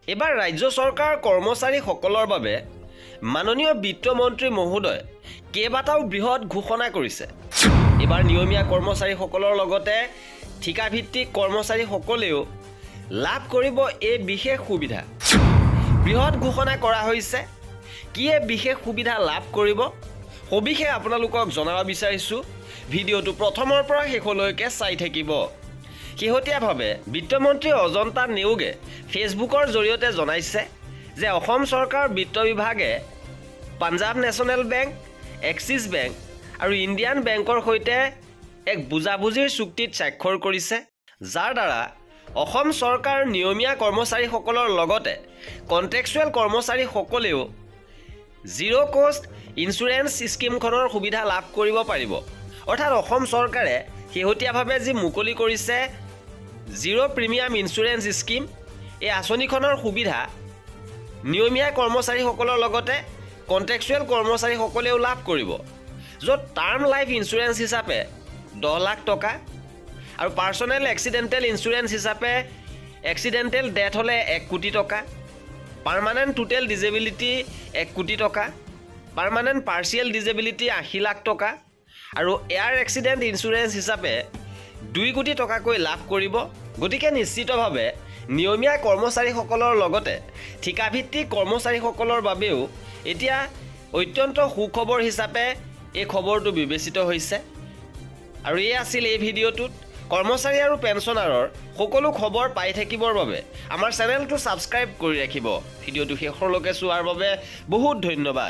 এবাৰ ৰাজ্য চৰকাৰ কৰ্মচাৰীসকলৰ বাবে মাননীয় বিত্তমন্ত্ৰী মহোদয় কেইবাটাও বৃহৎ ঘোষণা কৰিছে। এবাৰ নিয়মীয়া কৰ্মচাৰীসকলৰ লগতে ঠিকাভিত্তিক কৰ্মচাৰীসকলেও লাভ কৰিব এই বিশেষ সুবিধা। বৃহৎ ঘোষণা কৰা হৈছে। কি এই বিশেষ সুবিধা লাভ কৰিব সবিশেষ আপোনালোকক জনাব বিচাৰিছোঁ। ভিডিঅ'টো প্ৰথমৰ পৰা শেষলৈকে চাই থাকিব। শেহতীয়াভাৱে বিত্তমন্ত্ৰী অজন্তা নেওগে ফেচবুকৰ জৰিয়তে জনাইছে যে অসম চৰকাৰ বিত্ত বিভাগে Punjab national bank, axis bank আৰু ইণ্ডিয়ান বেংকৰ সৈতে এক বুজাবুজিৰ চুক্তিত স্বাক্ষৰ কৰিছে, যাৰ দ্বাৰা অসম চৰকাৰ নিয়মীয়া কৰ্মচাৰীসকলৰ লগতে কণ্ট্ৰেকচুৱেল কৰ্মচাৰীসকলেও জিৰ' কষ্ট ইঞ্চুৰেঞ্চ স্কিমখনৰ সুবিধা লাভ কৰিব পাৰিব। অৰ্থাৎ অসম চৰকাৰে শেহতীয়াভাৱে যি মুকলি কৰিছে জিৰ' প্ৰিমিয়াম ইঞ্চুৰেঞ্চ স্কিম, এই আঁচনিখনৰ সুবিধা নিয়মীয়া কৰ্মচাৰীসকলৰ লগতে কণ্ট্ৰেকচুৱেল কৰ্মচাৰীসকলেও লাভ কৰিব, য'ত টাৰ্ম লাইফ ইঞ্চুৰেঞ্চ হিচাপে 10 লাখ টকা আৰু পাৰ্চনেল এক্সিডেণ্টেল ইঞ্চুৰেঞ্চ হিচাপে এক্সিডেণ্টেল ডেথ হ'লে 1 কোটি টকা, পাৰ্মানেণ্ট টোটেল ডিজেবিলিটি 1 কোটি টকা, পাৰ্মানেণ্ট পাৰ্চিয়েল ডিজেবিলিটি 80 লাখ টকা আৰু এয়াৰ এক্সিডেণ্ট ইঞ্চুৰেঞ্চ হিচাপে 2 কোটি টকাকৈ লাভ কৰিব। গতিকে নিশ্চিতভাৱে নিয়মীয়া কৰ্মচাৰীসকলৰ লগতে ঠিকাভিত্তিক কৰ্মচাৰীসকলৰ বাবেও এতিয়া অত্যন্ত সুখবৰ হিচাপে এই খবৰটো বিবেচিত হৈছে। আৰু এই আছিল এই ভিডিঅ'টোত কৰ্মচাৰী আৰু পেঞ্চনাৰৰ সকলো খবৰ পাই থাকিবৰ বাবে আমাৰ চেনেলটো ছাবস্ক্ৰাইব কৰি ৰাখিব। ভিডিঅ'টো শেষলৈকে চোৱাৰ বাবে বহুত ধন্যবাদ।